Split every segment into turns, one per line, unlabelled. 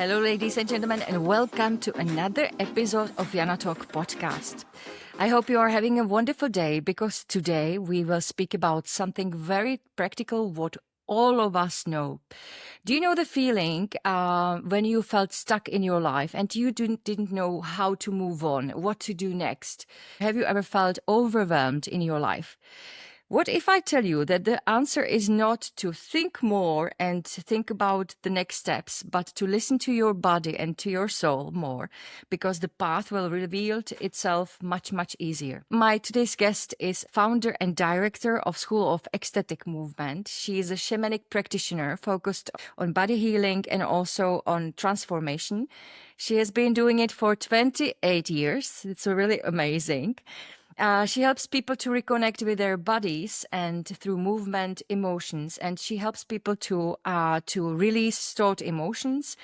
Hello, ladies and gentlemen, and welcome to another episode of Jana Talk podcast. I hope you are having a wonderful day because today we will speak about something very practical, what all of us know. Do you know the feeling when you felt stuck in your life and you didn't know how to move on, what to do next? Have you ever felt overwhelmed in your life? What if I tell you that the answer is not to think more and think about the next steps, but to listen to your body and to your soul more, because the path will reveal itself much, much easier. My today's guest is founder and director of School of Ecstatic Movement. She is a shamanic practitioner focused on body healing and also on transformation. She has been doing it for 28 years. It's really amazing. She helps people to reconnect with their bodies and through movement, emotions, and she helps people to release stored emotions,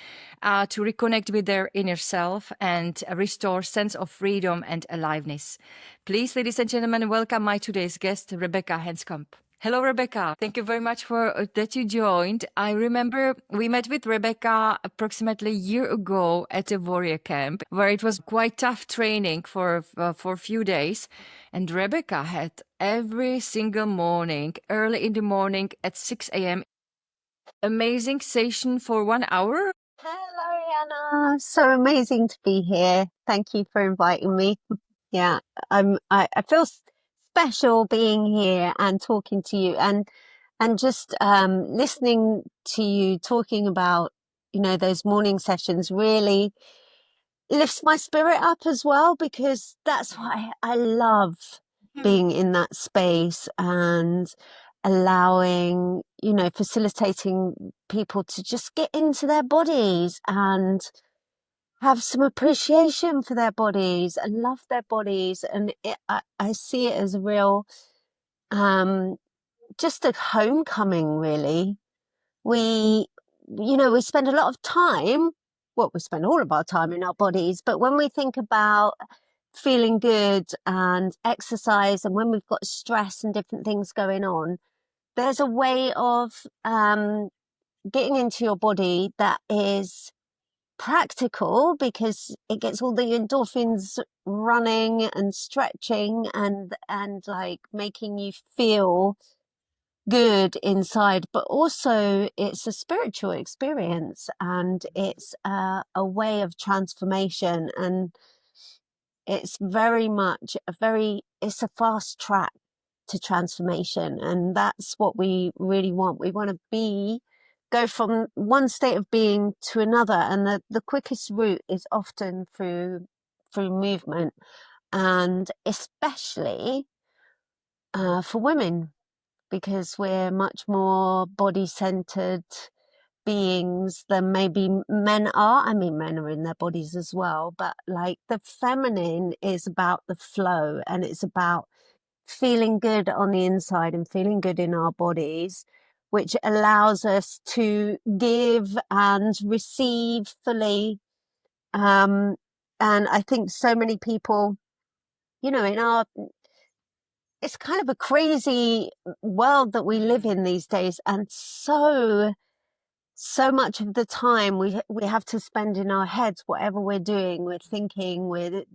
to reconnect with their inner self and restore sense of freedom and aliveness. Please, ladies and gentlemen, welcome my today's guest, Rebecca Hanscombe. Hello, Rebecca. Thank you very much for that you joined. I remember we met with Rebecca approximately a year ago at a warrior camp where it was quite tough training for a few days. And Rebecca had every single morning, early in the morning at 6 a.m., amazing session for 1 hour.
Hello, Jana. So amazing to be here. Thank you for inviting me. Yeah, I feel special being here and talking to you and just listening to you talking about, those morning sessions really lifts my spirit up as well, because that's why I love being in that space and allowing, facilitating people to just get into their bodies and have some appreciation for their bodies and love their bodies. And I see it as a real, just a homecoming, really. We spend a lot of time, we spend all of our time in our bodies, but when we think about feeling good and exercise, and when we've got stress and different things going on, there's a way of getting into your body that is practical, because it gets all the endorphins running and stretching and like making you feel good inside, but also it's a spiritual experience, and it's a way of transformation, and it's very much it's a fast track to transformation, and that's what we really want. We want to go from one state of being to another, and the quickest route is often through movement, and especially for women, because we're much more body-centered beings than maybe men are. I mean, men are in their bodies as well, but like the feminine is about the flow, and it's about feeling good on the inside and feeling good in our bodies, which allows us to give and receive fully. And I think so many people, it's kind of a crazy world that we live in these days, and so much of the time we have to spend in our heads. Whatever we're doing, we're thinking, we're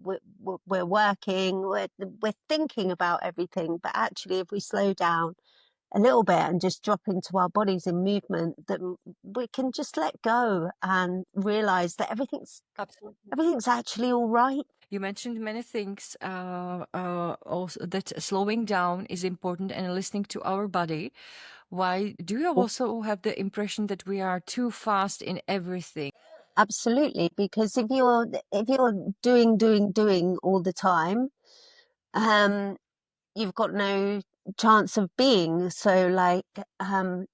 working, we're thinking about everything. But actually, if we slow down a little bit and just drop into our bodies in movement, then we can just let go and realize that everything's actually all right.
You mentioned many things, also that slowing down is important and listening to our body. Why do you also have the impression that we are too fast in everything?
Absolutely, because if you're doing all the time, you've got no chance of being. So like,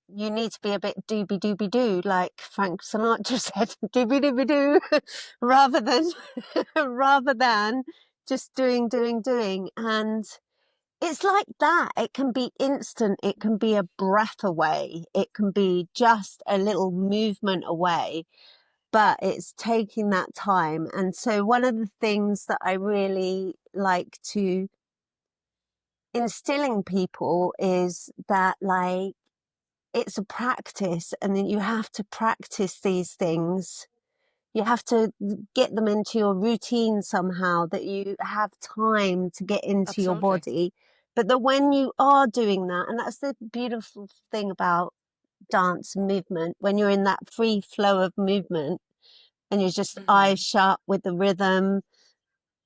you need to be a bit doobie doobie doo, like Frank Sinatra said, doobie doobie doo, rather than just doing. And it's like that. It can be instant. It can be a breath away. It can be just a little movement away, but it's taking that time. And so one of the things that I really like to instilling people is that, like, it's a practice, and then you have to practice these things You have to get them into your routine somehow, that you have time to get into your
Absolutely.
body. But that when you are doing that, and that's the beautiful thing about dance movement, when you're in that free flow of movement and you're just eyes shut with the rhythm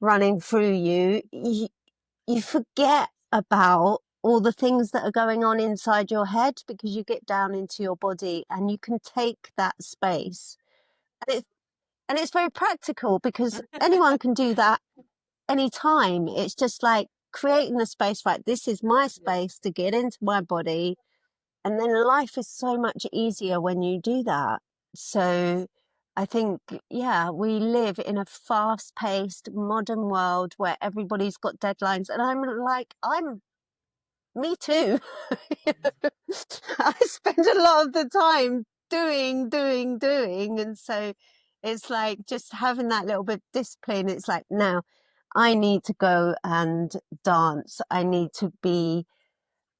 running through you, you forget about all the things that are going on inside your head, because you get down into your body and you can take that space. And it's very practical, because anyone can do that anytime. It's just like creating the space, right? This is my space to get into my body. And then life is so much easier when you do that. So I think, yeah, we live in a fast paced modern world where everybody's got deadlines. And I'm me too. I spend a lot of the time doing. And so it's like just having that little bit of discipline. It's like, no, I need to go and dance. I need to be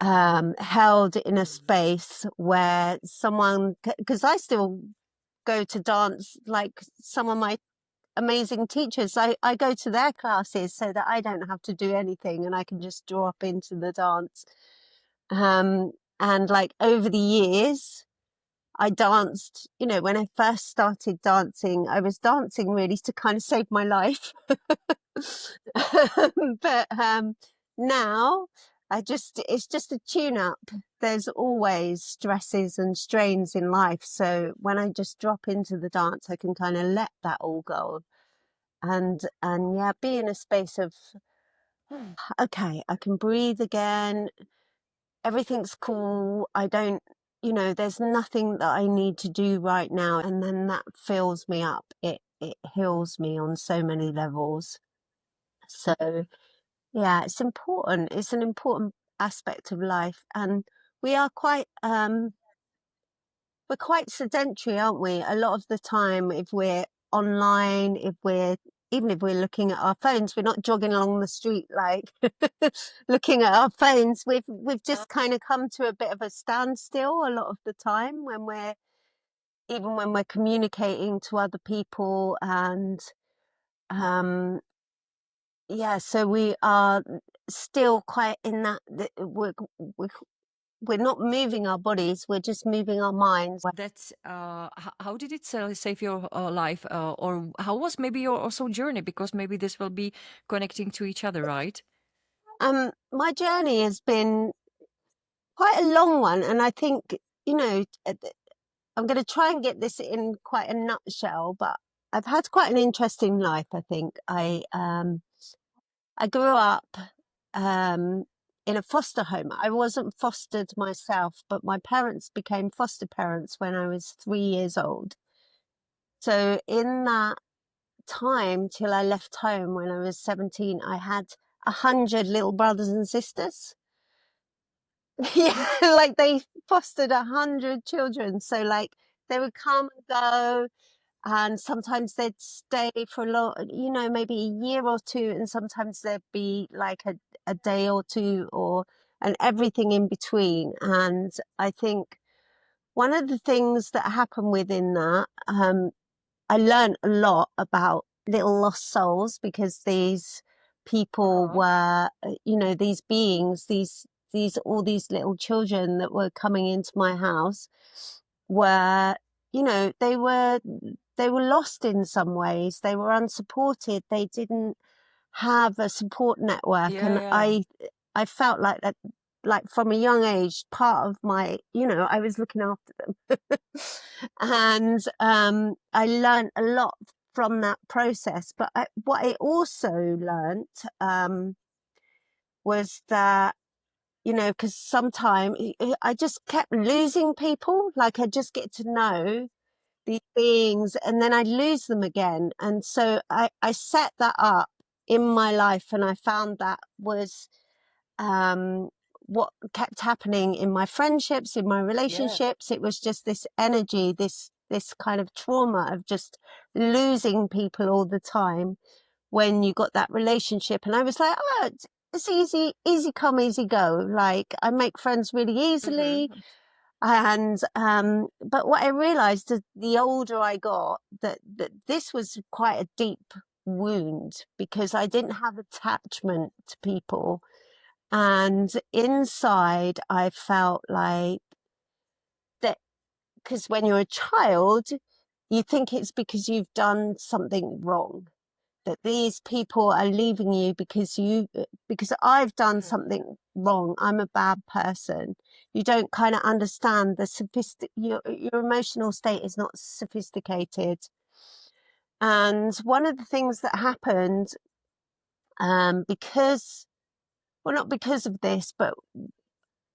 held in a space where someone, because I still go to dance, like some of my amazing teachers, I go to their classes so that I don't have to do anything and I can just drop into the dance. And like over the years, I danced, when I first started dancing, I was dancing really to kind of save my life. But now it's just a tune up. There's always stresses and strains in life. So when I just drop into the dance, I can kind of let that all go. And yeah, be in a space of, okay, I can breathe again. Everything's cool. I don't, there's nothing that I need to do right now. And then that fills me up. It heals me on so many levels. So yeah, it's important. It's an important aspect of life. And we are we're quite sedentary, aren't we? A lot of the time, if we're online, even if we're looking at our phones, we're not jogging along the street like looking at our phones. We've just kind of come to a bit of a standstill a lot of the time, even when we're communicating to other people. And yeah, so we are still quite in that we're not moving our bodies, we're just moving our minds.
That's how did it save your life, or how was maybe your also journey? Because maybe this will be connecting to each other, right?
My journey has been quite a long one, and I think, I'm going to try and get this in quite a nutshell, but I've had quite an interesting life, I think. I grew up in a foster home. I wasn't fostered myself, but my parents became foster parents when I was 3 years old. So in that time till I left home when I was 17, I had 100 little brothers and sisters. Yeah, like they fostered 100 children. So like they would come and go, and sometimes they'd stay for a lot, maybe a year or two, and sometimes there'd be like a day or two, and everything in between. And I think one of the things that happened within that, I learned a lot about little lost souls, because these people were, these beings, all these little children that were coming into my house were, they were lost in some ways. They were unsupported. They didn't have a support network.
Yeah,
And
yeah.
I felt like that, like from a young age, part of my, I was looking after them. And I learned a lot from that process. But what I also learned was that, because sometimes I just kept losing people. Like I just get to know these beings and then I lose them again. And so I set that up in my life, and I found that was um, what kept happening in my friendships, in my relationships. It was just this energy, this kind of trauma of just losing people all the time when you got that relationship. And I was like, oh, it's easy come, easy go. Like I make friends really easily. And but what I realized as the older I got, that this was quite a deep wound, because I didn't have attachment to people. And inside, I felt like that, because when you're a child, you think it's because you've done something wrong, that these people are leaving you because I've done something wrong. I'm a bad person. You don't kind of understand your emotional state is not sophisticated. And one of the things that happened, because, well, not because of this, but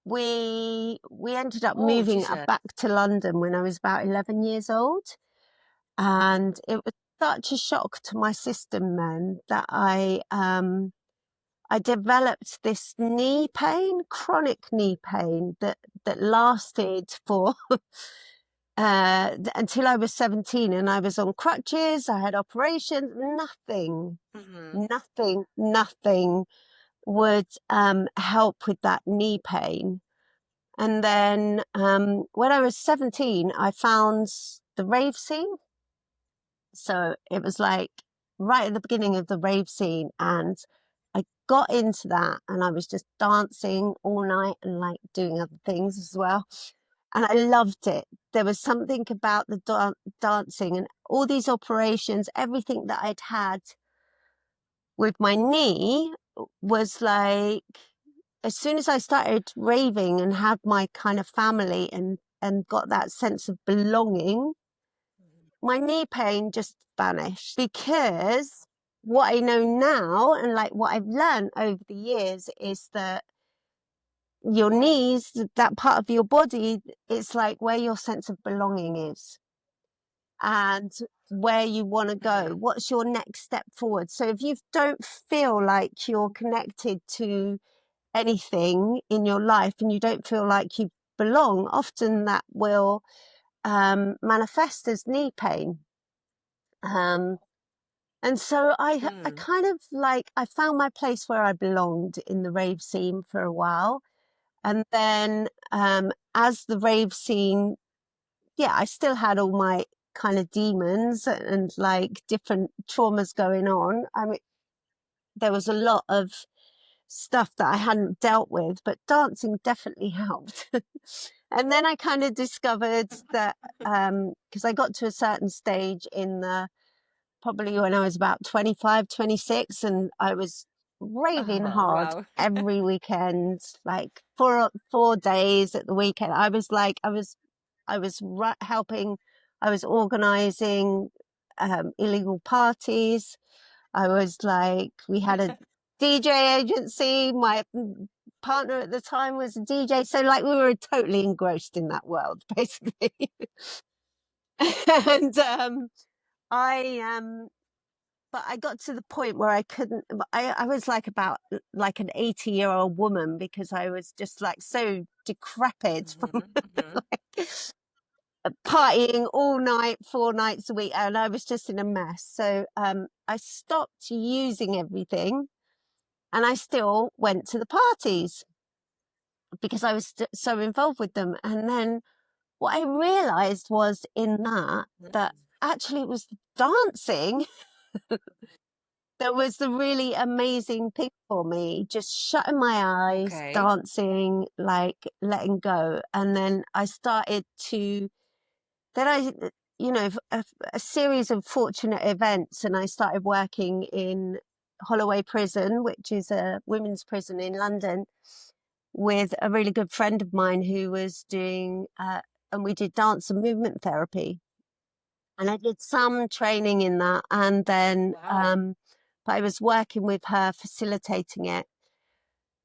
we ended up
Oh,
moving
Jesus.
back to London when I was about 11 years old. And it was such a shock to my system then that I developed this knee pain, chronic knee pain that lasted for until I was 17, and I was on crutches. I had operations. Nothing would help with that knee pain. And then when I was 17, I found the rave scene. So it was like right at the beginning of the rave scene, and I got into that, and I was just dancing all night and like doing other things as well. And I loved it. There was something about the dancing and all these operations, everything that I'd had with my knee was like, as soon as I started raving and had my kind of family and got that sense of belonging, my knee pain just vanished. Because what I know now, and like what I've learned over the years, is that your knees, that part of your body, it's like where your sense of belonging is and where you want to go. What's your next step forward? So if you don't feel like you're connected to anything in your life and you don't feel like you belong, often that will manifest as knee pain. And so I kind of like, I found my place where I belonged in the rave scene for a while. And then as the rave scene, yeah, I still had all my kind of demons and like different traumas going on. I mean, there was a lot of stuff that I hadn't dealt with, but dancing definitely helped. And then I kind of discovered that, because I got to a certain stage in the, probably when I was about 25, 26, and I was raving
Oh,
hard
wow.
every weekend, like 4 days at the weekend. I was helping, I was organizing illegal parties. I was like, we had a DJ agency. My partner at the time was a DJ. So like we were totally engrossed in that world, basically. And I but I got to the point where I couldn't, I was like about like an 80-year-old woman, because I was just like so decrepit from like partying all night, 4 nights a week, and I was just in a mess. So I stopped using everything, and I still went to the parties because I was so involved with them. And then what I realized was in that actually it was dancing that was the really amazing thing for me, just shutting my eyes,
Okay.
dancing, like letting go. And then I started to, then I, you know, a series of fortunate events, and I started working in Holloway Prison, which is a women's prison in London, with a really good friend of mine who was doing, and we did dance and movement therapy. And I did some training in that. And then,
Wow.
but I was working with her, facilitating it.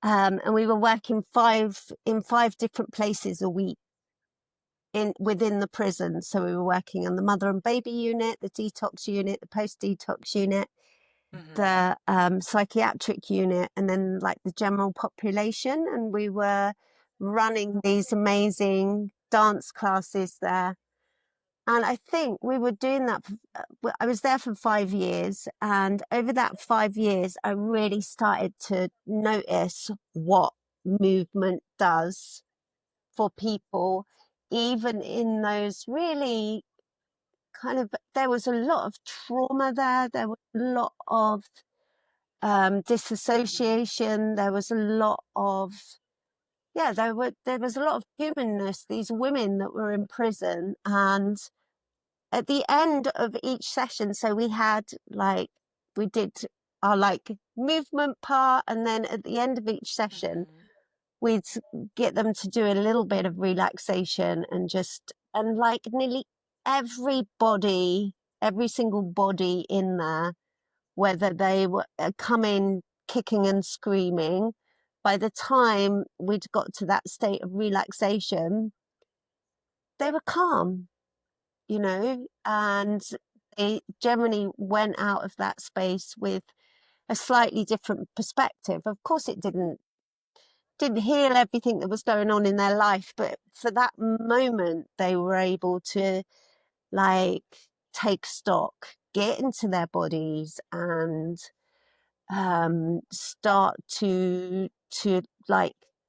And we were working in five different places a week within the prison. So we were working on the mother and baby unit, the detox unit, the post-detox unit, the psychiatric unit, and then like the general population. And we were running these amazing dance classes there. And I think we were doing that. I was there for 5 years. And over that 5 years, I really started to notice what movement does for people even in those really there was a lot of trauma there. There was a lot of disassociation. There was a lot of, there was a lot of humanness. These women that were in prison, and at the end of each session, so we did our movement part, and then at the end of each session, we'd get them to do a little bit of relaxation and nearly every single body in there, whether they were coming kicking and screaming, by the time we'd got to that state of relaxation, they were calm, and they generally went out of that space with a slightly different perspective. Of course, it didn't heal everything that was going on in their life, but for that moment, they were able to take stock, get into their bodies, and start to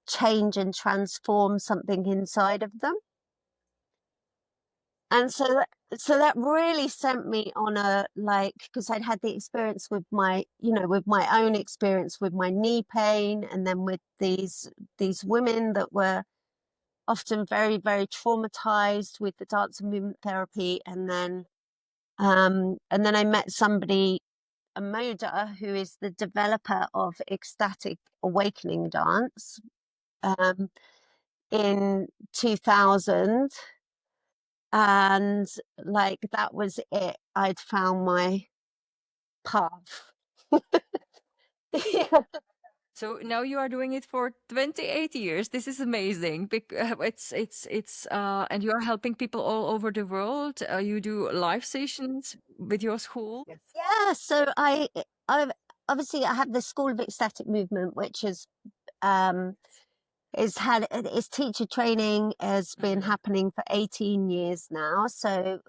change and transform something inside of them. And so that really sent me on a because I'd had the experience with my own experience with my knee pain, and then with these women that were often very, very traumatized with the dance and movement therapy. And then I met somebody, a Moda, who is the developer of ecstatic awakening dance, in 2000. And that was it. I'd found my path. Yeah.
So now you are doing it for 28 years. This is amazing. And you are helping people all over the world. You do live sessions with your school.
Yes. Yeah. So I obviously I have the School of Ecstatic Movement, which its teacher training has been happening for 18 years now. So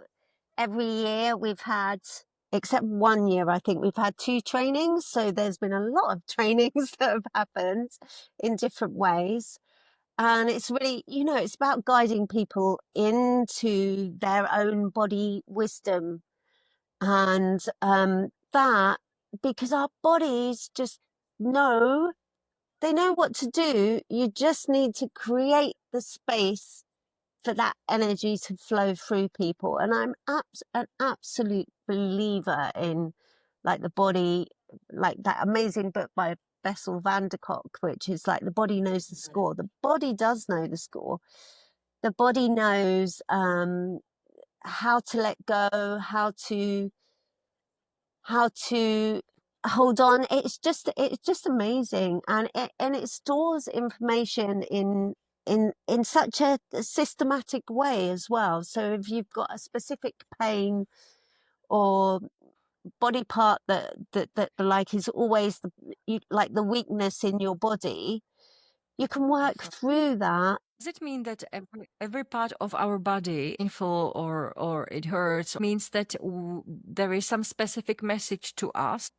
every year we've had, except 1 year, I think we've had 2 trainings. So there's been a lot of trainings that have happened in different ways. And it's really, it's about guiding people into their own body wisdom. And that, because our bodies just know, they know what to do. You just need to create the space for that energy to flow through people. And I'm an absolute believer in the body, that amazing book by Bessel van der Kolk, which is The Body Knows the Score. The body does know the score. The body knows how to let go, how to hold on. It's just amazing, and it stores information in such a systematic way as well. So if you've got a specific pain or body part that is always the weakness in your body, you can work through that.
Does it mean that every part of our body, painful or it hurts, means that there is some specific message to us?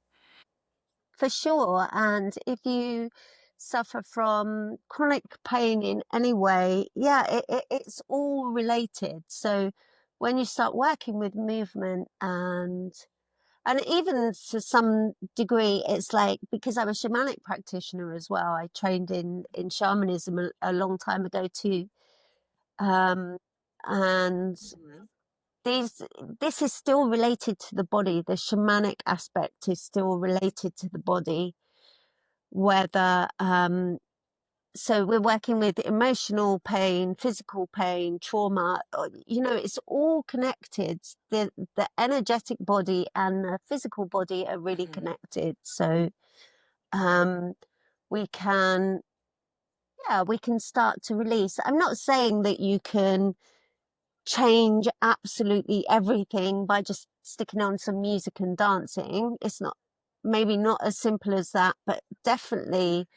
For sure. And if you suffer from chronic pain in any way, it's all related. So when you start working with movement, and even to some degree, it's because I'm a shamanic practitioner as well. I trained in shamanism a long time ago too. And this is still related to the body. The shamanic aspect is still related to the body, whether so we're working with emotional pain, physical pain, trauma, it's all connected. The energetic body and the physical body are really connected. So we can start to release. I'm not saying that you can change absolutely everything by just sticking on some music and dancing. It's maybe not as simple as that, but definitely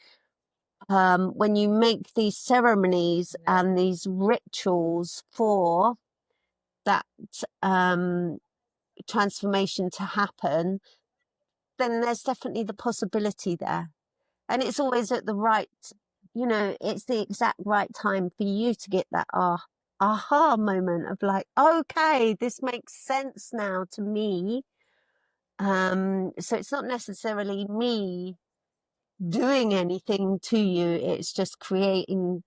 when you make these ceremonies and these rituals for that transformation to happen, then there's definitely the possibility there. And it's always at the right, it's the exact right time for you to get that aha moment of like, okay, this makes sense now to me. So it's not necessarily me doing anything to you, it's just creating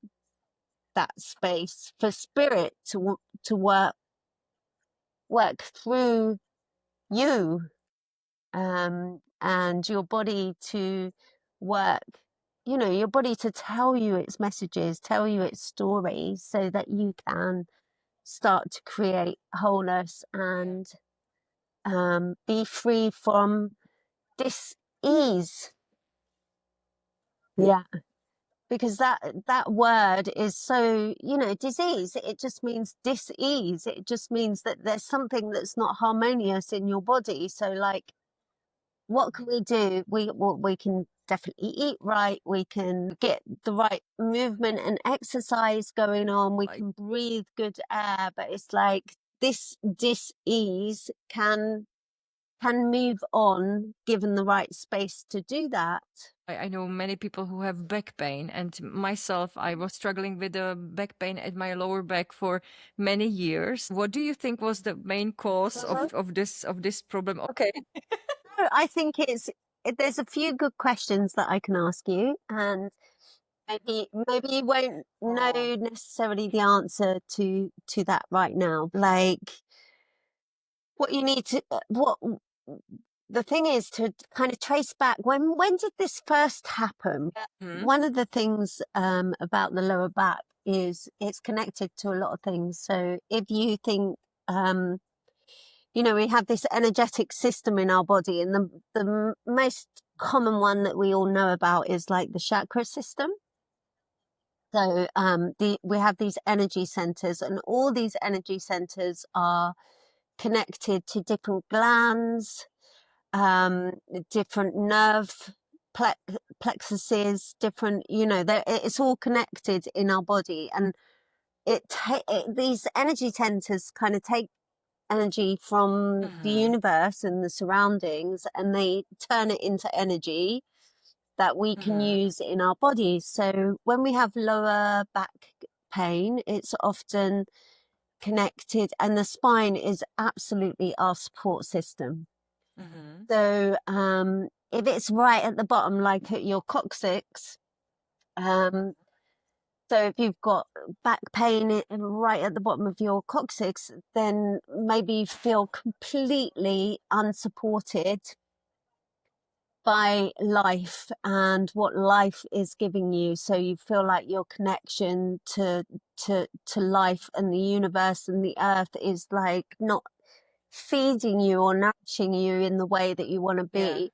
that space for spirit to work through you, and your body to work, your body to tell you its messages, tell you its stories, so that you can start to create wholeness and be free from dis-ease. Yeah, because that word is so, disease, it just means dis-ease. It just means that there's something that's not harmonious in your body. So like, what can we do? We can definitely eat right. We can get the right movement and exercise going on. We can breathe good air, but it's like this dis-ease can move on given the right space to do that.
I know many people who have back pain, and myself, I was struggling with the back pain at my lower back for many years. What do you think was the main cause of this problem? Okay.
I think there's a few good questions that I can ask you, and maybe you won't know necessarily the answer to that right now. Like, what you need to what the thing is to kind of trace back, when did this first happen? One of the things about the lower back is it's connected to a lot of things. So if you think, we have this energetic system in our body, and the most common one that we all know about is like the chakra system. So we have these energy centers, and all these energy centers are connected to different glands, different nerve plexuses, different, it's all connected in our body, and these energy centers kind of take energy from the universe and the surroundings, and they turn it into energy that we can use in our bodies. So when we have lower back pain, it's often connected, and the spine is absolutely our support system. So if it's right at the bottom, like at your coccyx, so if you've got back pain right at the bottom of your coccyx, then maybe you feel completely unsupported by life and what life is giving you. So you feel like your connection to life and the universe and the earth is like not feeding you or nourishing you in the way that you want to be. Yeah.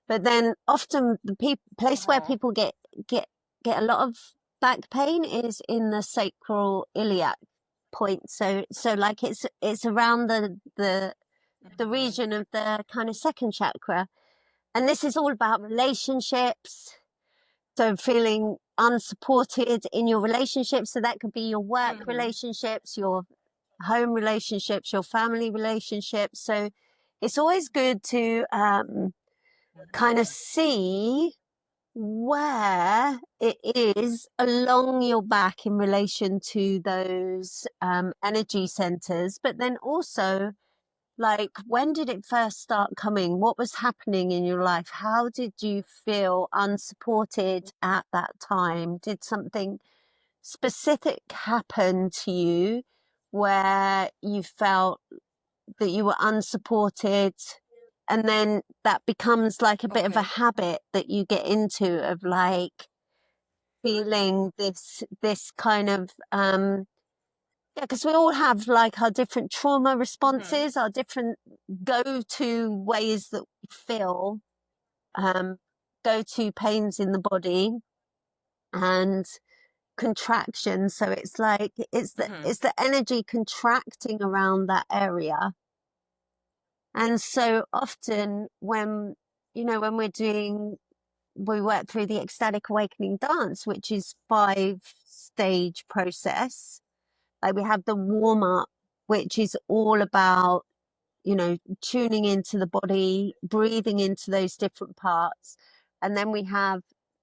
But then often the place where people get a lot of back pain is in the sacral iliac point. So like it's around the region of the kind of second chakra. And this is all about relationships. So feeling unsupported in your relationships. So that could be your work relationships, your home relationships, your family relationships. So it's always good to kind of see where it is along your back in relation to those energy centers, but then also, like, when did it first start coming? What was happening in your life? How did you feel unsupported at that time? Did something specific happen to you where you felt that you were unsupported? And then that becomes like a bit of a habit that you get into, of like feeling this kind of yeah, because we all have like our different trauma responses, our different go-to ways that we feel, go-to pains in the body and contraction. So it's like it's the energy contracting around that area. And so often when we work through the ecstatic awakening dance, which is 5-stage process. Like, we have the warm up, which is all about, tuning into the body, breathing into those different parts. And then we have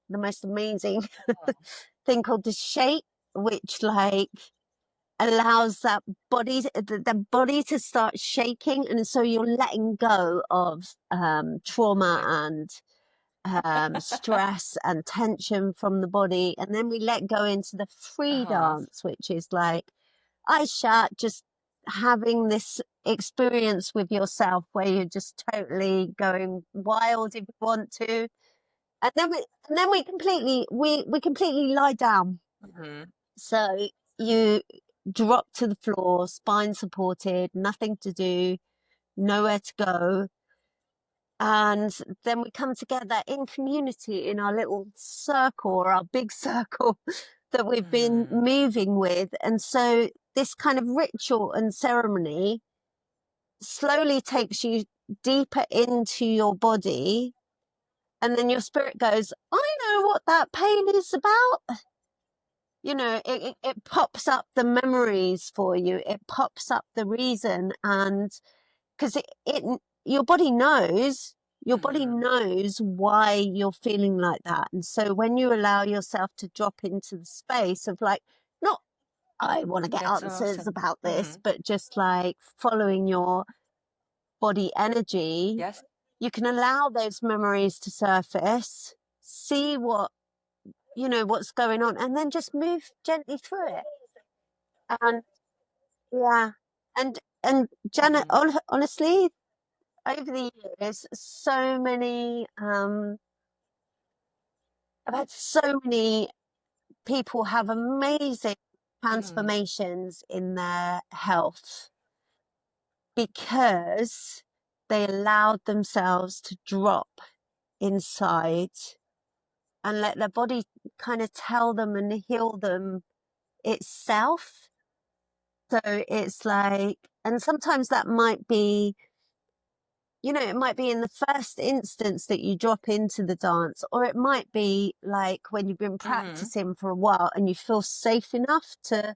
the most amazing thing called the shake, which, like, allows that body, the body to start shaking. And so you're letting go of trauma and stress and tension from the body. And then we let go into the free dance, which is like eyes shut, just having this experience with yourself where you're just totally going wild if you want to. And then we completely lie down. So you drop to the floor, spine supported, nothing to do, nowhere to go. And then we come together in community in our little circle, or our big circle that we've been moving with. And so this kind of ritual and ceremony slowly takes you deeper into your body. And then your spirit goes, I know what that pain is about. You know, it pops up the memories for you. It pops up the reason. And because your body knows, why you're feeling like that. And so when you allow yourself to drop into the space of like, not, I want to get answers about this, but just like following your body energy, you can allow those memories to surface, see what's going on, and then just move gently through it. And yeah, and Jana, honestly, over the years, I've had so many people have amazing transformations in their health because they allowed themselves to drop inside and let their body kind of tell them and heal them itself. So it's like, and sometimes that might be, it might be in the first instance that you drop into the dance, or it might be like when you've been practicing for a while and you feel safe enough to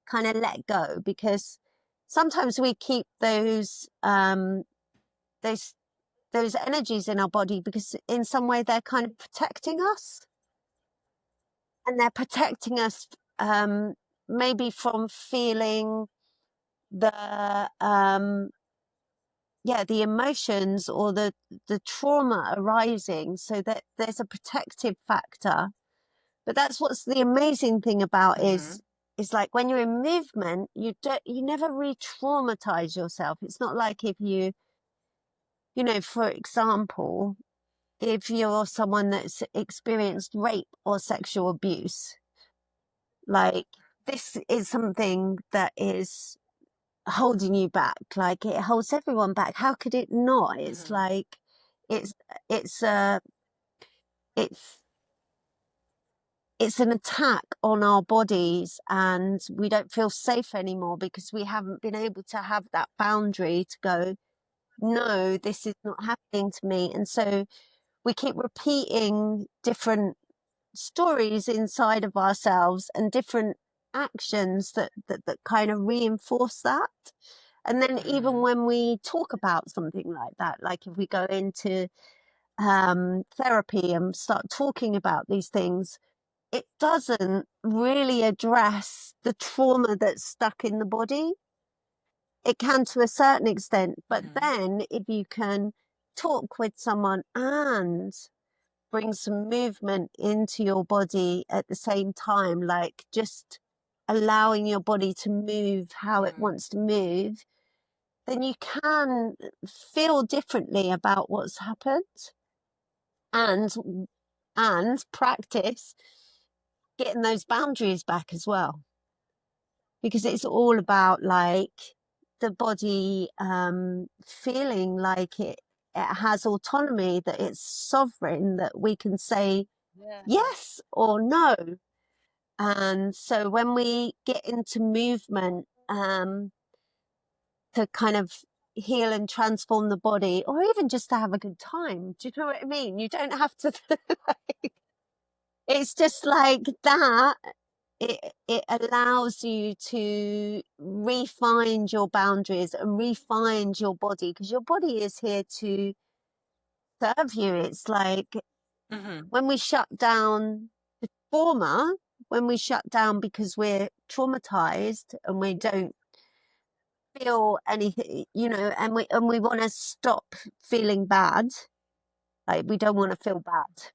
kind of let go, because sometimes we keep those energies in our body because in some way they're kind of protecting us, and they're protecting us maybe from feeling the the emotions or the trauma arising, so that there's a protective factor. But that's what's the amazing thing about is like when you're in movement, you never re-traumatize yourself. It's not like if you for example, if you're someone that's experienced rape or sexual abuse, like this is something that is holding you back, like it holds everyone back. How could it not? It's like it's it's it's an attack on our bodies, and we don't feel safe anymore because we haven't been able to have that boundary to go, no, this is not happening to me. And so we keep repeating different stories inside of ourselves and different actions that kind of reinforce that. And then even when we talk about something like that, like if we go into therapy and start talking about these things, it doesn't really address the trauma that's stuck in the body. It can to a certain extent, but then if you can talk with someone and bring some movement into your body at the same time, like just allowing your body to move how it wants to move, then you can feel differently about what's happened, and practice getting those boundaries back as well, because it's all about like the body feeling like it has autonomy, that it's sovereign, that we can say yes or no. And so when we get into movement to kind of heal and transform the body, or even just to have a good time, do you know what I mean? You don't have to it's just like that. It allows you to refine your boundaries and refine your body, because your body is here to serve you. It's like when we shut down the trauma, when we shut down because we're traumatized and we don't feel anything, and we want to stop feeling bad. Like we don't want to feel bad.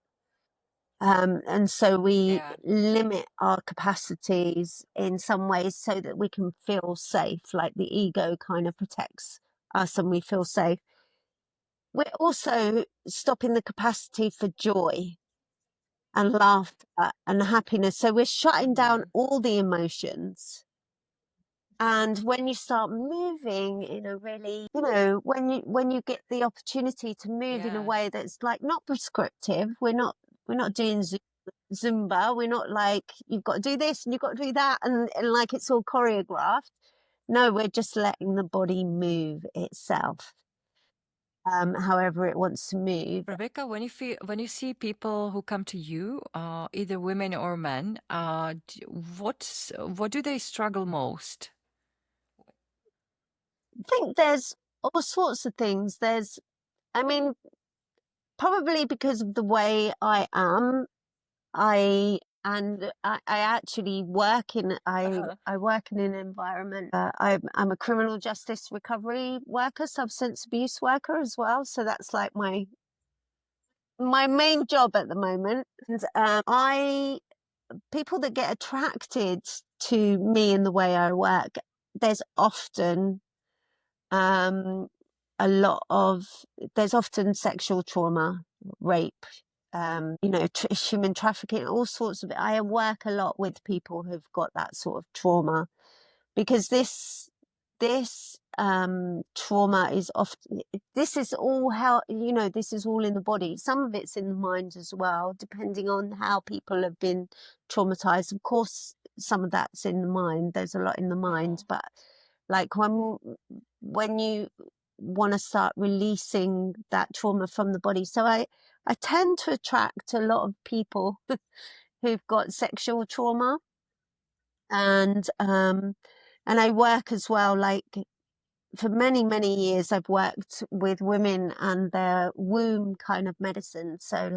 And so we
Yeah.
limit our capacities in some ways so that we can feel safe, like the ego kind of protects us and we feel safe. We're also stopping the capacity for joy and laughter and happiness. So we're shutting down all the emotions. And when you start moving in a really, when you get the opportunity to move in a
Yeah.
way that's like not prescriptive, we're not doing Zumba. We're not like, you've got to do this and you've got to do that, and like it's all choreographed. No, we're just letting the body move itself, however it wants to move.
Rebecca, when you see people who come to you, either women or men, what do they struggle most?
I think there's all sorts of things. I mean, probably because of the way I am, I actually work in I work in an environment. I'm a criminal justice recovery worker, substance abuse worker as well. So that's like my main job at the moment. And I people that get attracted to me and the way I work, there's often um a lot of there's often sexual trauma, rape, human trafficking, all sorts of it. I work a lot with people who've got that sort of trauma, because this trauma is often, this is all how, this is all in the body. Some of it's in the mind as well, depending on how people have been traumatized. Of course, some of that's in the mind. There's a lot in the mind, but like when you want to start releasing that trauma from the body. So I tend to attract a lot of people who've got sexual trauma, and I work as well, like for many, many years I've worked with women and their womb kind of medicine. So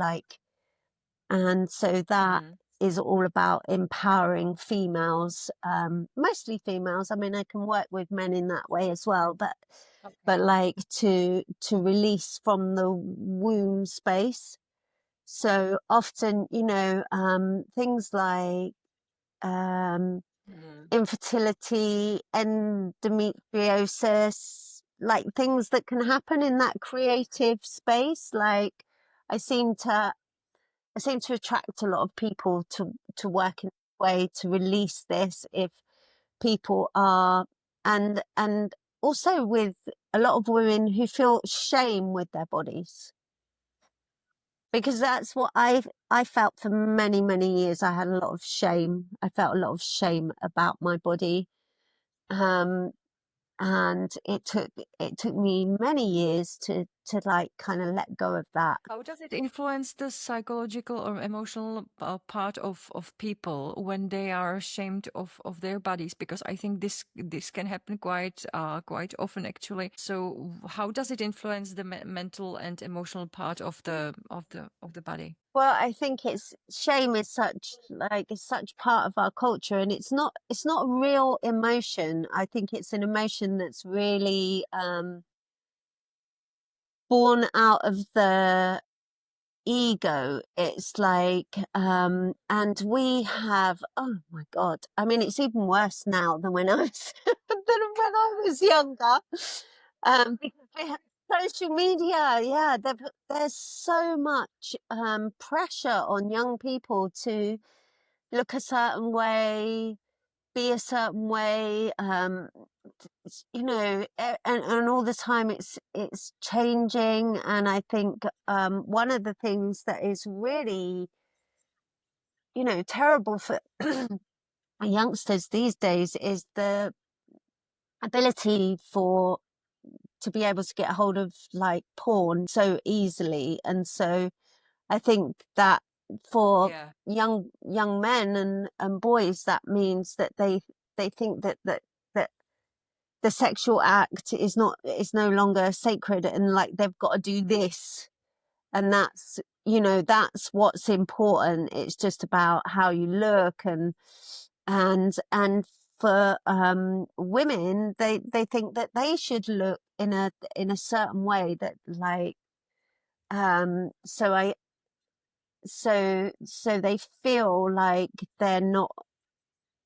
that is all about empowering females, mostly females. I mean, I can work with men in that way as well, but like to release from the womb space. So often, things like infertility, endometriosis, like things that can happen in that creative space. Like I seem to attract a lot of people to work in a way to release this, if people are, and also with a lot of women who feel shame with their bodies, because that's what I felt for many, many years. I had a lot of shame. I felt a lot of shame about my body. And it took me many years to like kind of let go of that.
How does it influence the psychological or emotional part of people when they are ashamed of their bodies? Because I think this can happen quite often, actually. So how does it influence the mental and emotional part of the body?
Well, I think shame is such part of our culture, and it's not a real emotion. I think it's an emotion that's really born out of the ego. It's like and we have, oh my God, I mean, it's even worse now than when I was younger, because we have social media. Yeah, there's so much pressure on young people to look a certain way, be a certain way, and all the time it's changing. And I think one of the things that is really, terrible for youngsters these days is the ability to be able to get a hold of like porn so easily. And so I think that for young men and boys, that means that they think that the sexual act is no longer sacred, and like they've got to do this, and that's what's important. It's just about how you look, and and for women, they think that they should look in a certain way, that like so I so they feel like they're not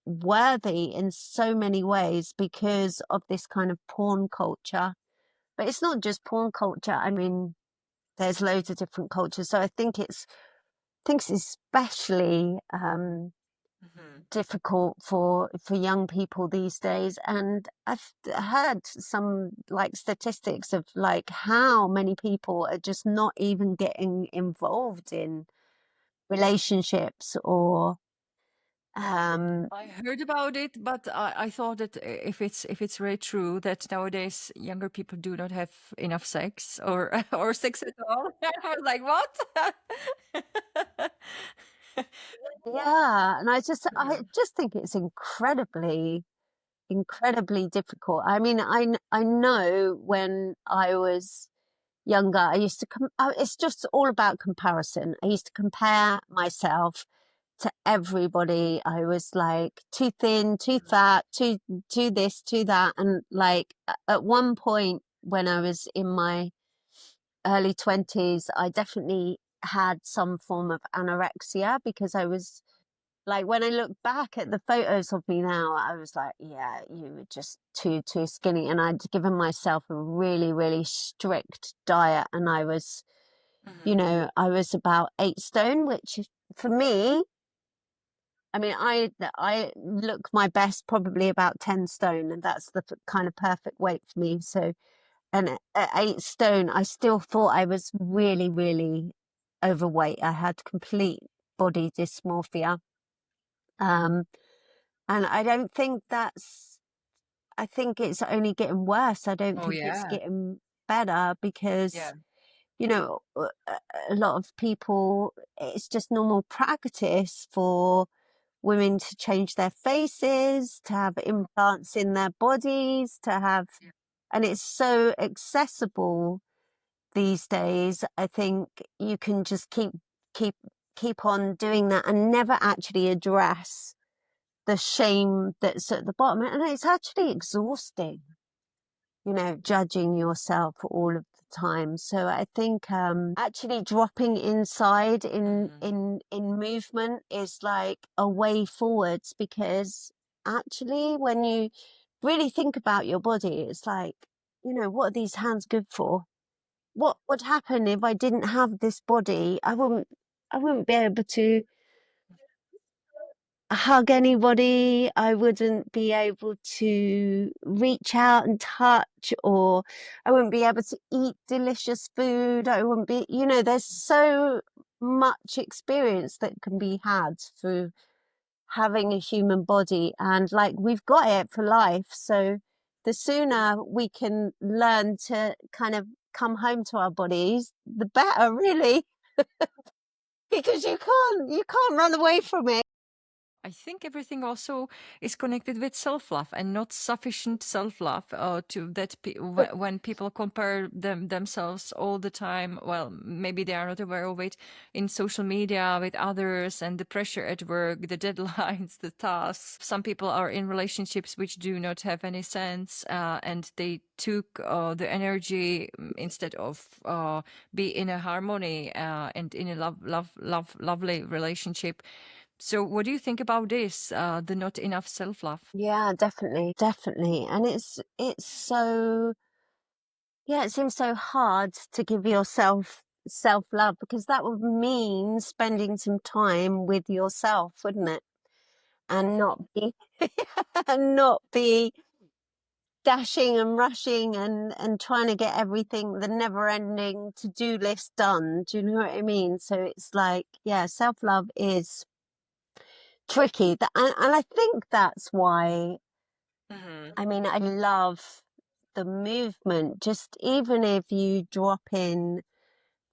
worthy in so many ways because of this kind of porn culture. But it's not just porn culture. I mean, there's loads of different cultures. So I think it's especially difficult for young people these days. And I've heard some like statistics of like how many people are just not even getting involved in relationships or
I heard about it, but I thought that if it's really true that nowadays younger people do not have enough sex or or sex at all. I was like, what?
yeah, and I
Mhm.
just think it's incredibly difficult. I mean, I know when I was younger, I used to it's just all about comparison. I used to compare myself to everybody. I was like too thin, too fat, too this, too that. And like at one point when I was in my early 20s, I definitely had some form of anorexia because I was like, when I look back at the photos of me now, I was like, yeah, you were just too skinny. And I'd given myself a really strict diet. And I was,
Mhm.
I was about 8 stone, which for me, I mean, I look my best probably about 10 stone, and that's the kind of perfect weight for me. So, and at 8 stone, I still thought I was really overweight. I had complete body dysmorphia. Um, and I don't think I think it's only getting worse. I don't
Oh
think it's
yeah,
getting better
yeah.
because, a lot of people, it's just normal practice for women to change their faces, to have implants in their bodies, and it's so accessible these days. I think you can just keep, keep on doing that and never actually address the shame that's at the bottom. And it's actually exhausting, judging yourself all of the time. So I think actually dropping inside
Mhm.
in movement is like a way forwards, because actually when you really think about your body, it's like, what are these hands good for? What would happen if I didn't have this body? I wouldn't be able to hug anybody. I wouldn't be able to reach out and touch, or I wouldn't be able to eat delicious food. I wouldn't be, there's so much experience that can be had through having a human body, and like we've got it for life. So the sooner we can learn to kind of come home to our bodies, the better, really, because you can't run away from it.
I think everything also is connected with self-love and not sufficient self-love. To that, when people compare themselves all the time, well, maybe they are not aware of it in social media with others, and the pressure at work, the deadlines, the tasks. Some people are in relationships which do not have any sense, and they took the energy instead of be in a harmony and in a lovely relationship. So, what do you think about this? The not enough self love.
Yeah, definitely. And it's so, yeah, it seems so hard to give yourself self-love, because that would mean spending some time with yourself, wouldn't it? And not be and not be dashing and rushing and trying to get everything, the never-ending to-do list done. Do you know what I mean? So it's like, yeah, self-love is tricky. And I think that's why,
Hmm.
I mean, I love the movement. Just even if you drop in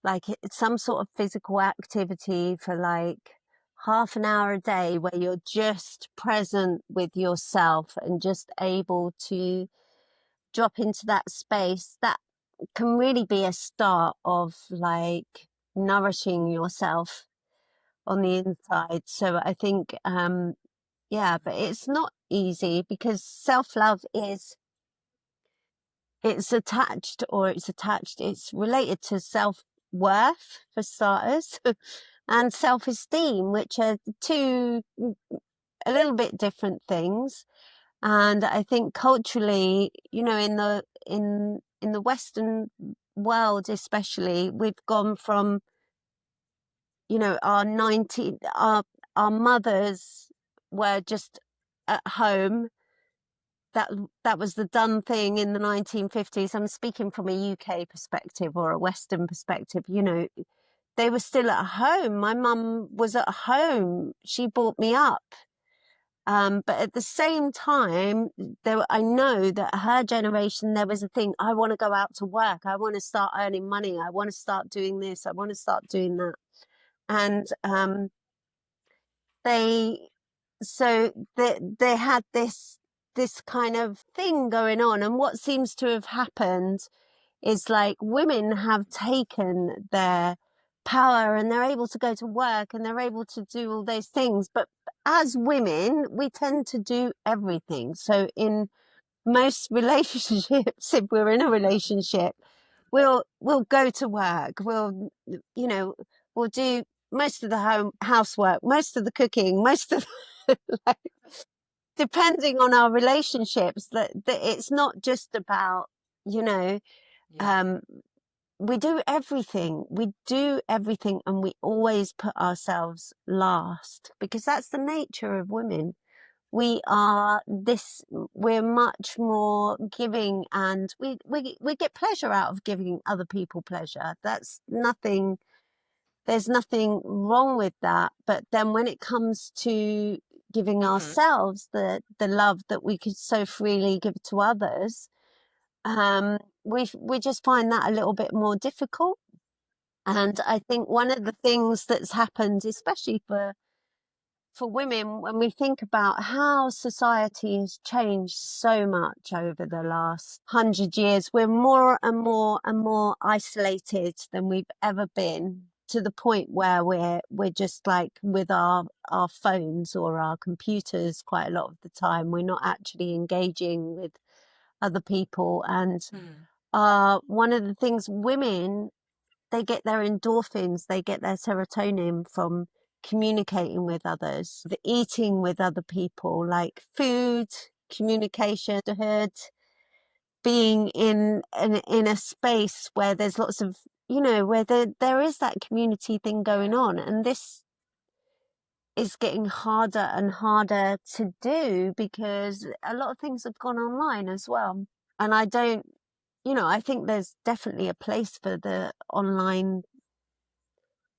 like some sort of physical activity for like half an hour a day, where you're just present with yourself and just able to drop into that space, that can really be a start of like nourishing yourself on the inside. So I think, Yeah, but it's not easy because self-love it's related to self-worth for starters and self-esteem, which are two a little bit different things. And I think culturally, in the Western world especially, we've gone from, our mothers were just at home. That was the done thing in the 1950s. I'm speaking from a UK perspective or a Western perspective. They were still at home. My mum was at home. She brought me up. But at the same time, I know that her generation, there was a thing, I want to go out to work. I want to start earning money. I want to start doing this. I want to start doing that. And they had this kind of thing going on. And what seems to have happened is like women have taken their power and they're able to go to work and they're able to do all those things. But as women, we tend to do everything. So in most relationships, if we're in a relationship, we'll go to work. We'll do most of the housework, most of the cooking, most of like, depending on our relationships, that it's not just about, you know,
Yeah.
um, we do everything. And we always put ourselves last because that's the nature of women. We're much more giving, and we get pleasure out of giving other people pleasure. There's nothing wrong with that. But then when it comes to giving ourselves the love that we could so freely give to others, we just find that a little bit more difficult. And I think one of the things that's happened, especially for women, when we think about how society has changed so much over the last 100 years, we're more and more and more isolated than we've ever been, to the point where we're just like with our phones or our computers quite a lot of the time. We're not actually engaging with other people. And one of the things women, they get their endorphins, they get their serotonin from communicating with others, the eating with other people, like food, communication, being in a space where there's lots of, where there is that community thing going on. And this is getting harder and harder to do because a lot of things have gone online as well. And I think there's definitely a place for the online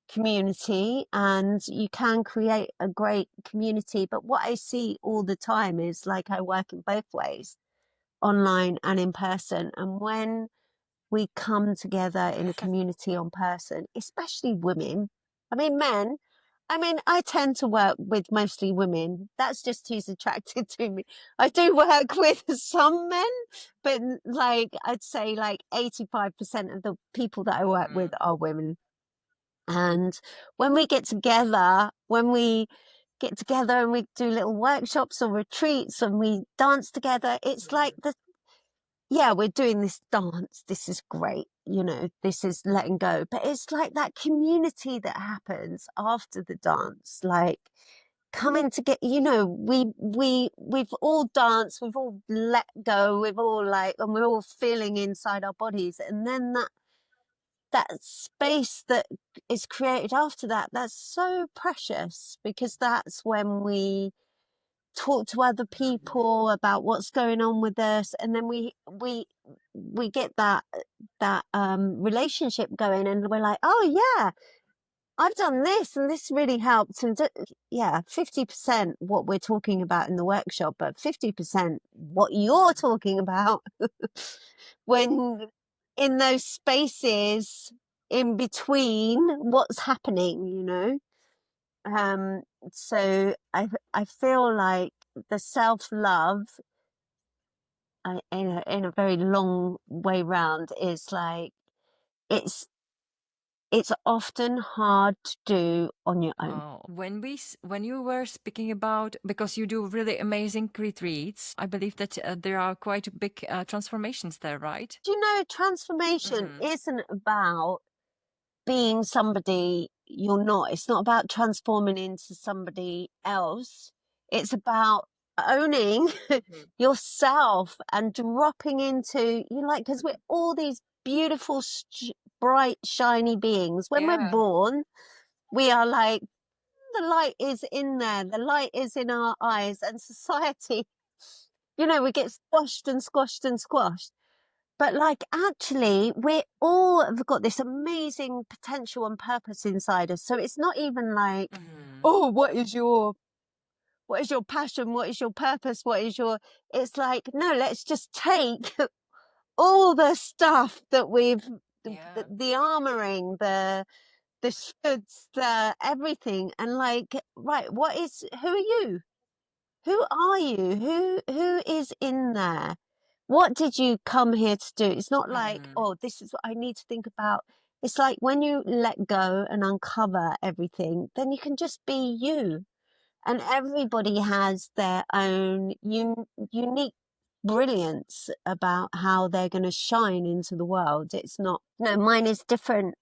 community, and you can create a great community. But what I see all the time is, like, I work in both ways, online and in person. And when we come together in a community on person, especially women, I mean, men, I tend to work with mostly women. That's just who's attracted to me. I do work with some men, but like, I'd say like 85% of the people that I work with are women. And when we get together, and we do little workshops or retreats and we dance together, it's like we're doing this dance. This is great. This is letting go. But it's like that community that happens after the dance, like coming to get, we've all danced, we've all let go, we've all and we're all feeling inside our bodies. And then that space that is created after that, that's so precious, because that's when we talk to other people about what's going on with us, and then we get that relationship going, and we're like, oh yeah, I've done this and this really helped. And 50% what we're talking about in the workshop, but 50% what you're talking about when in those spaces in between what's happening, so I feel like the self-love, in a very long way round, is like, it's it's often hard to do on your own.
Oh, when you were speaking about, because you do really amazing retreats, I believe that there are quite big transformations there, right?
Do you know, transformation isn't about being somebody you're not. It's not about transforming into somebody else. It's about owning yourself and dropping into, you like, because we're all these beautiful, bright, shiny beings. When we're
Yeah.
born, we are like, the light is in there, the light is in our eyes, and society, you know, we get squashed and squashed and squashed. But like, actually, we all have got this amazing potential and purpose inside us. So it's not even like, oh, what is your passion? What is your purpose? It's like, no, let's just take all the stuff that we've, the armoring, the shoulds, the everything. And like, right, who are you? Who are you? Who is in there? What did you come here to do? It's not like, oh, this is what I need to think about. It's like when you let go and uncover everything, then you can just be you. And everybody has their own unique brilliance about how they're going to shine into the world. It's not, no, mine is different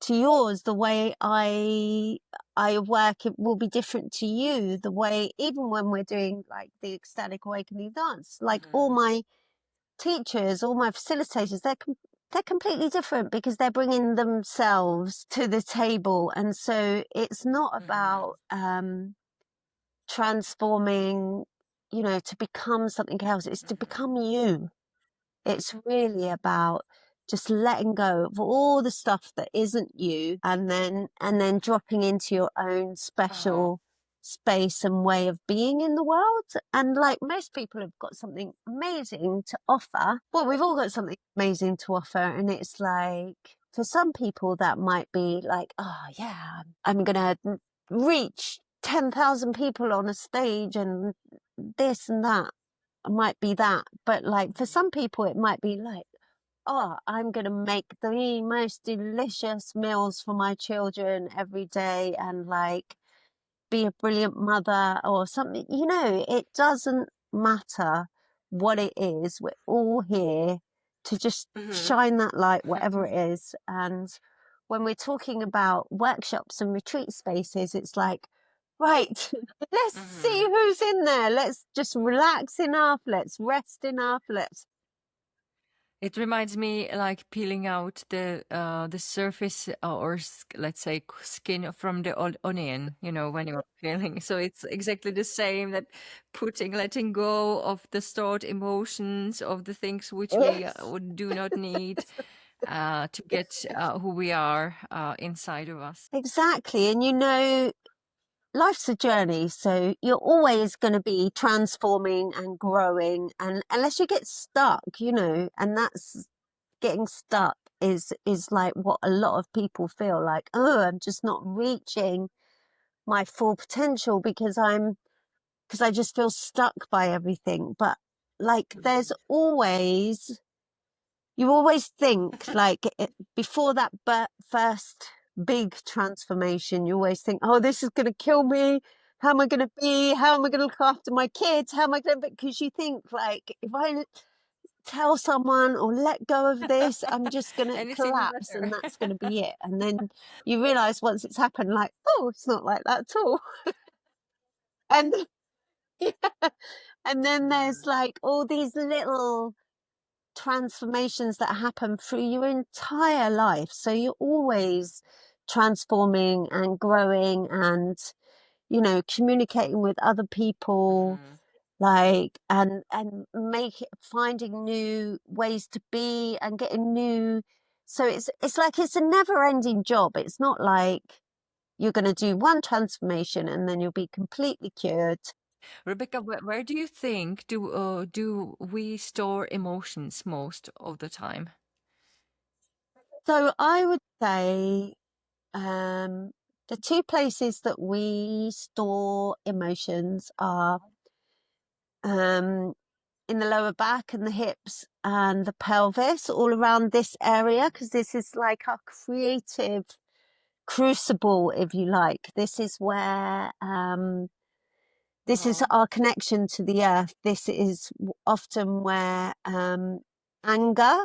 to yours. The way I work, it will be different to you. The way, even when we're doing like the ecstatic awakening dance, like all my teachers, all my facilitators, they're completely different because they're bringing themselves to the table. And so it's not about transforming, you know, to become something else. It's to become you. It's really about just letting go of all the stuff that isn't you, and then dropping into your own special space and way of being in the world. And like, most people have got something amazing to offer. Well, we've all got something amazing to offer, and it's like, for some people that might be like, oh yeah, I'm gonna reach 10,000 people on a stage and this and that. Might be that, but like, for some people it might be like, oh, I'm going to make the most delicious meals for my children every day, and like, be a brilliant mother or something. You know, it doesn't matter what it is. We're all here to just shine that light, whatever it is. And when we're talking about workshops and retreat spaces, it's like, right, let's see who's in there. Let's just relax enough. Let's rest enough.
It reminds me like peeling out the surface, or let's say skin from the onion, you know, when you're peeling. So it's exactly the same, that letting go of the stored emotions, of the things which we do not need to get who we are inside of us.
Exactly. And you know, life's a journey, so you're always going to be transforming and growing, and unless you get stuck, you know, and that's, getting stuck is like what a lot of people feel like, oh, I'm just not reaching my full potential because I just feel stuck by everything. But like, there's always, you always think like, before that first big transformation, you always think, oh, this is going to kill me. How am I going to be? How am I going to look after my kids? How am I going to, because you think like, if I tell someone or let go of this, I'm just going to
And it's even
collapse,
better.
and that's going to be it. And then you realize once it's happened, like, oh, it's not like that at all. And yeah. And then there's like all these little transformations that happen through your entire life. So you're always transforming and growing, and, you know, communicating with other people, like, and finding new ways to be and getting new. So it's like, it's a never ending job. It's not like you're going to do one transformation and then you'll be completely cured.
Rebecca, where do you think do we store emotions most of the time?
So I would say, the two places that we store emotions are, in the lower back and the hips and the pelvis, all around this area, because this is like our creative crucible, if you like. This is where this is our connection to the earth. This is often where anger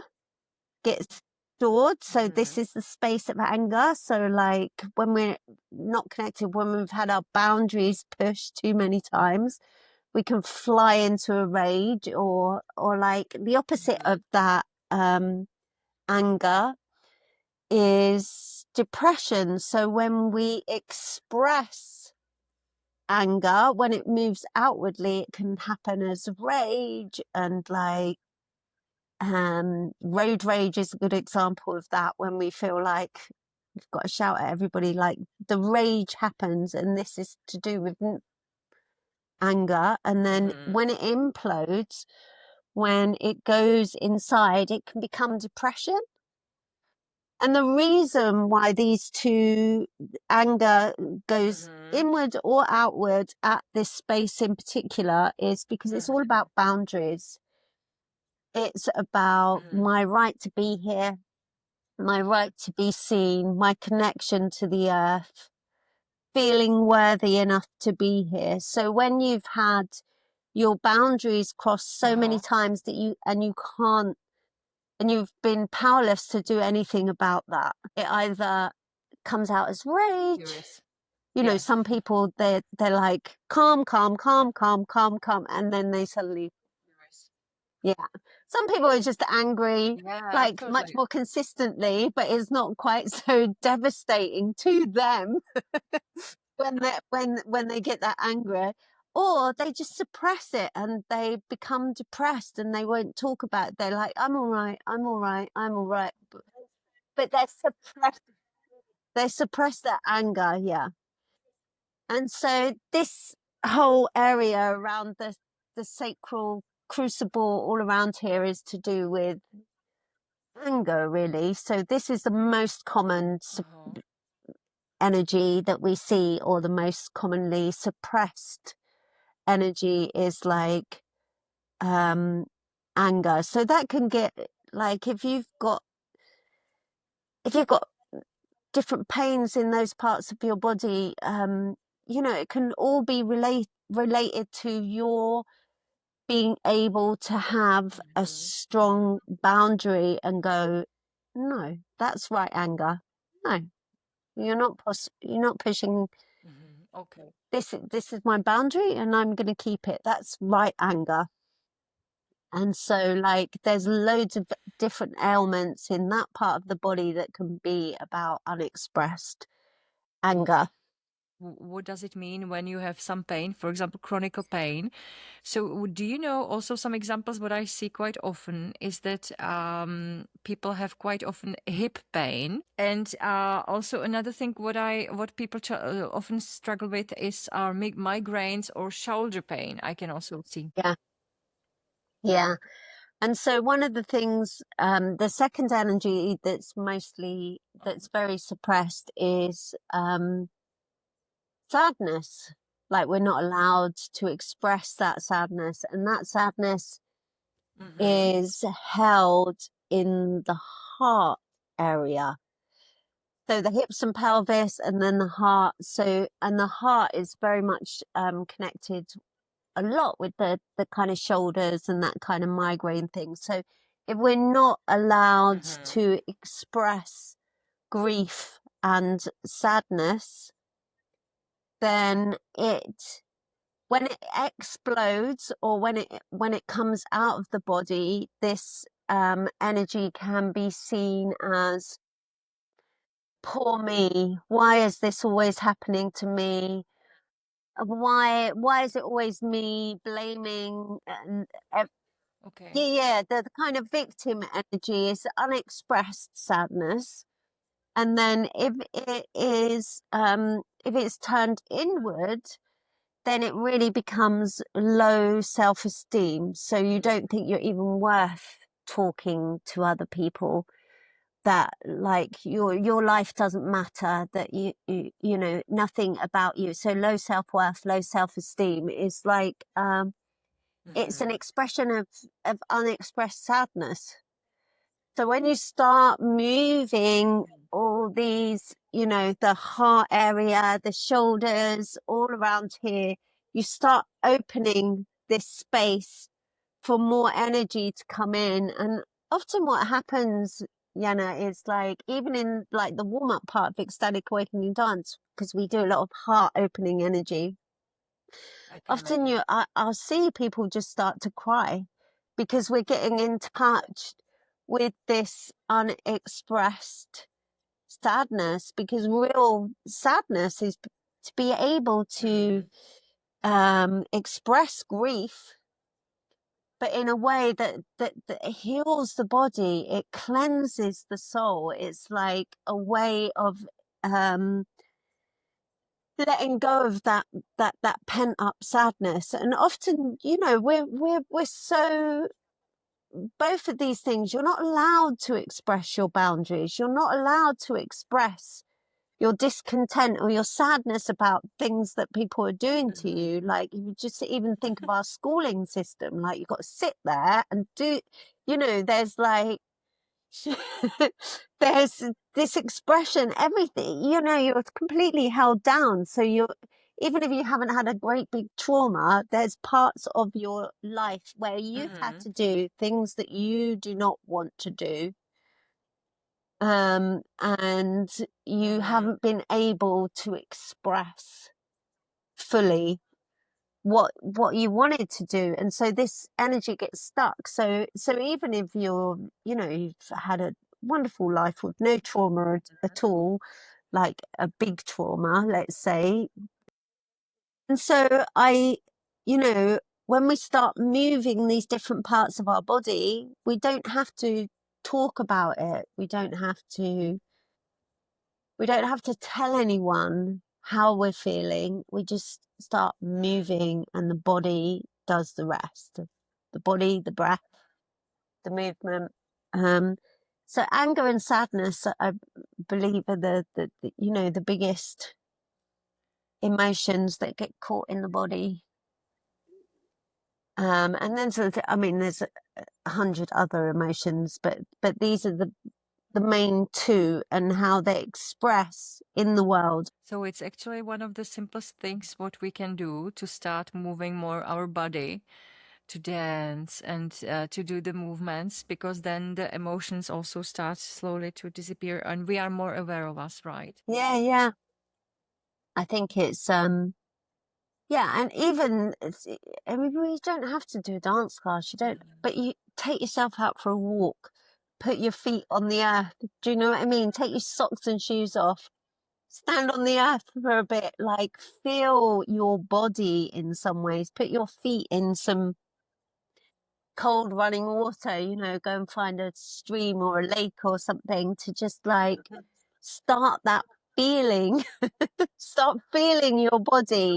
gets stored. So this is the space of anger. So like when we're not connected, when we've had our boundaries pushed too many times, we can fly into a rage, or like the opposite of that anger is depression. So when we express anger, when it moves outwardly, it can happen as rage, and like road rage is a good example of that, when we feel like we've got to shout at everybody, like the rage happens, and this is to do with anger. And then when it implodes, when it goes inside, it can become depression. And the reason why these two, anger goes inward or outward at this space in particular, is because it's all about boundaries. It's about my right to be here, my right to be seen, my connection to the earth, feeling worthy enough to be here. So when you've had your boundaries crossed so many times that you can't, and you've been powerless to do anything about that, it either comes out as rage. You know, some people, they're like calm, and then they suddenly, some people are just angry, like much more consistently, but it's not quite so devastating to them when they get that angry. Or they just suppress it and they become depressed and they won't talk about it. They're like, I'm all right. But they suppress their anger, yeah. And so this whole area around the sacral crucible all around here is to do with anger, really. So this is the most common energy that we see, or the most commonly suppressed energy is like anger. So that can get, like, if you've got different pains in those parts of your body, you know, it can all be related to your being able to have a strong boundary and go, no, that's right anger. No, you're not pushing.
Okay.
This is my boundary and I'm going to keep it. That's right anger. And so, like, there's loads of different ailments in that part of the body that can be about unexpressed anger.
What does it mean when you have some pain, for example, chronic pain? So, do you know also some examples? What I see quite often is that people have quite often hip pain, and also another thing what people often struggle with is migraines or shoulder pain. I can also see.
Yeah. And so one of the things, the second energy that's very suppressed is sadness. Like, we're not allowed to express that sadness, and that sadness is held in the heart area. So the hips and pelvis, and then the heart. So, and the heart is very much connected a lot with the kind of shoulders and that kind of migraine thing. So if we're not allowed to express grief and sadness, then when it explodes, or when it comes out of the body, this energy can be seen as, poor me, why is this always happening to me? Why is it always me, blaming? And
Okay.
yeah, the kind of victim energy is unexpressed sadness. And then if it's turned inward, then it really becomes low self-esteem. So you don't think you're even worth talking to other people, that like your life doesn't matter, that you know nothing about you. So low self-worth, low self-esteem is like it's an expression of unexpressed sadness. So when you start moving all these, you know, the heart area, the shoulders, all around here, you start opening this space for more energy to come in. And often what happens, Jana, is like, even in like the warm-up part of ecstatic awakening dance, because we do a lot of heart opening energy, often I'll see people just start to cry because we're getting in touch with this unexpressed sadness, because real sadness is to be able to express grief, but in a way that heals the body. It cleanses the soul. It's like a way of letting go of that pent up sadness. And often, you know, we're so, both of these things, you're not allowed to express your boundaries. You're not allowed to express your discontent or your sadness about things that people are doing to you. Like, you just even think of our schooling system, like you've got to sit there and do, you know, there's like there's this expression, everything, you know, you're completely held down. So you're, even if you haven't had a great big trauma, there's parts of your life where you've had to do things that you do not want to do, and you haven't been able to express fully what you wanted to do. And so this energy gets stuck. So even if you're, you know, you've had a wonderful life with no trauma at all, like a big trauma, let's say. And so you know, when we start moving these different parts of our body, we don't have to talk about it. We don't have to tell anyone how we're feeling. We just start moving and the body does the rest. The body, the breath, the movement. So anger and sadness, I believe, are the you know, the biggest emotions that get caught in the body. And then I mean, there's 100 other emotions, but these are the main two, and how they express in the world.
So it's actually one of the simplest things what we can do to start moving more our body, to dance and to do the movements, because then the emotions also start slowly to disappear and we are more aware of us, right?
Yeah. I think it's yeah, and even I mean, you don't have to do a dance class. You don't, but you take yourself out for a walk, put your feet on the earth. Do you know what I mean? Take your socks and shoes off, stand on the earth for a bit, like feel your body in some ways. Put your feet in some cold running water, you know, go and find a stream or a lake or something to just like start that feeling, start feeling your body,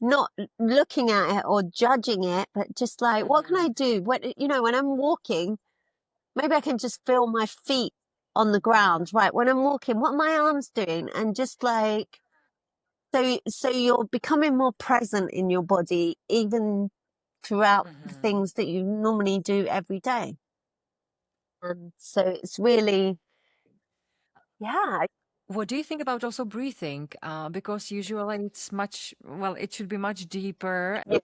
not looking at it or judging it, but just like, what can I do? When, you know, when I'm walking, maybe I can just feel my feet on the ground, right? When I'm walking, what are my arms doing? And just like, so you're becoming more present in your body, even throughout the things that you normally do every day. And so it's really, yeah.
What do you think about also breathing? Because usually it's much, well, it should be much deeper.
But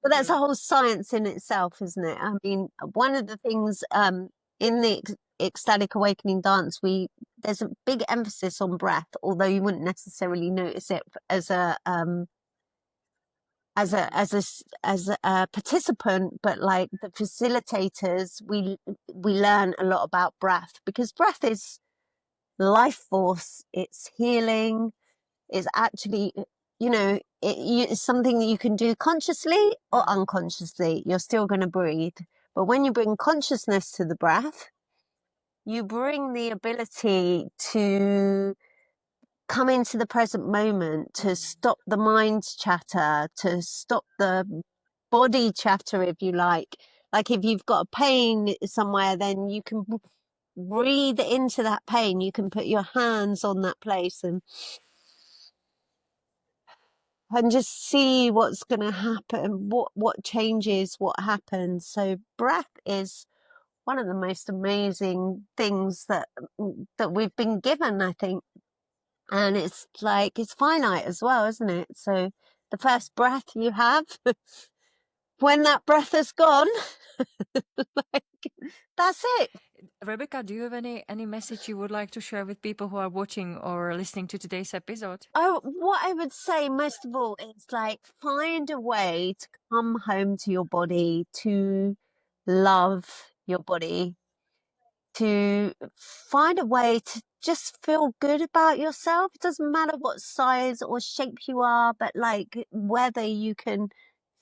that's a whole science in itself, isn't it? I mean, one of the things in the ecstatic awakening dance, there's a big emphasis on breath, although you wouldn't necessarily notice it as a participant, but like the facilitators, we learn a lot about breath, because breath is life force. It's healing. It's actually, you know, it's something that you can do consciously or unconsciously. You're still going to breathe, but when you bring consciousness to the breath, you bring the ability to come into the present moment, to stop the mind chatter, to stop the body chatter, if you like. Like if you've got a pain somewhere, then you can breathe into that pain. You can put your hands on that place and just see what's going to happen, what changes, what happens. So breath is one of the most amazing things that we've been given, I think. And it's like, it's finite as well, isn't it? So the first breath you have, when that breath is gone, like, that's it.
Rebecca, do you have any message you would like to share with people who are watching or listening to today's episode?
Oh, what I would say most of all is like, find a way to come home to your body, to love your body, to find a way to just feel good about yourself. It doesn't matter what size or shape you are, but like whether you can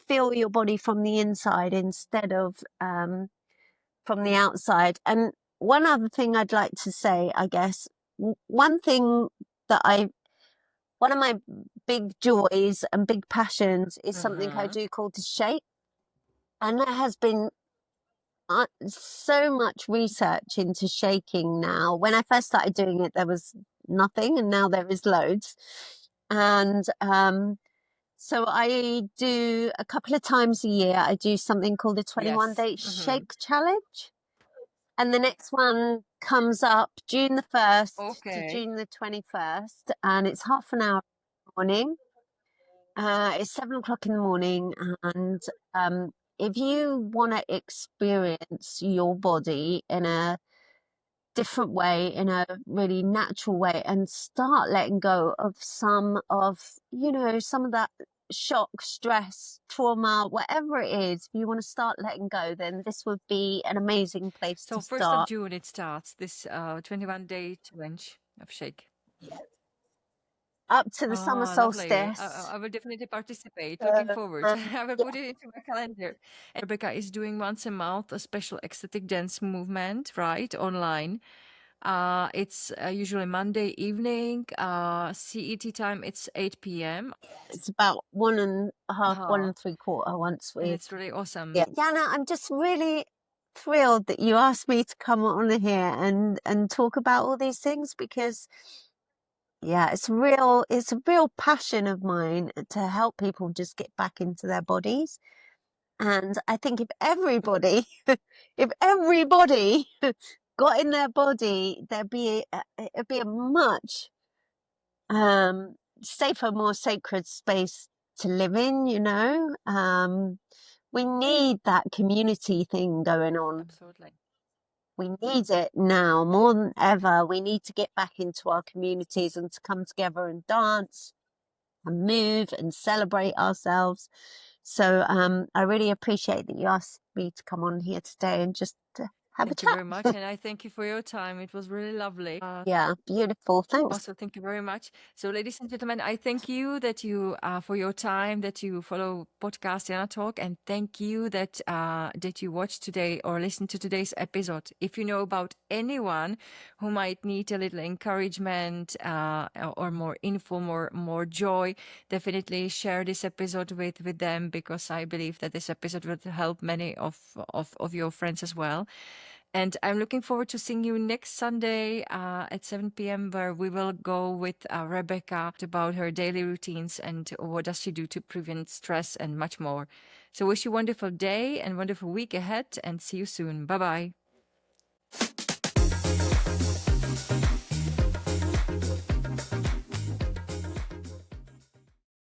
feel your body from the inside instead of from the outside. And one other thing I'd like to say, I guess, one thing that one of my big joys and big passions is something I do called the shake. And there has been so much research into shaking now. When I first started doing it, there was nothing, and now there is loads. And so I do a couple of times a year, I do something called the 21-day shake challenge. And the next one comes up June the 1st to June the 21st, and it's half an hour in the morning. It's 7 o'clock in the morning, and if you want to experience your body in a different way, in a really natural way, and start letting go of some of, some of that shock, stress, trauma, whatever it is, if you want to start letting go, then this would be an amazing place
So
to
1st of
start.
June it starts, this 21-day challenge of shake.
Up to the summer
Lovely.
solstice.
I will definitely participate. Looking forward. I will put it into my calendar. And Rebecca is doing once a month a special ecstatic dance movement, right? Online. It's usually Monday evening. CET time, it's 8 p.m.
It's about 1.5,
Uh-huh.
1.75 once
And
we.
it's really awesome.
Yeah, Jana, I'm just really thrilled that you asked me to come on here and talk about all these things, because yeah, it's a real passion of mine to help people just get back into their bodies. And I think if everybody got in their body, it'd be a much safer, more sacred space to live in, we need that community thing going on.
Absolutely.
We need it now more than ever. We need to get back into our communities and to come together and dance and move and celebrate ourselves. So I really appreciate that you asked me to come on here today and just have
Thank
a
you
chat.
very much. And I thank you for your time. It was really lovely.
Yeah, beautiful. Thanks.
Also, thank you very much. So, ladies and gentlemen, I thank you that you for your time, that you follow podcast Jana Talk, and thank you that that you watched today or listened to today's episode. If you know about anyone who might need a little encouragement or more info, more joy, definitely share this episode with them, because I believe that this episode will help many of your friends as well. And I'm looking forward to seeing you next Sunday at 7 p.m., where we will go with Rebecca about her daily routines and what does she do to prevent stress and much more. So wish you a wonderful day and wonderful week ahead, and see you soon. Bye-bye.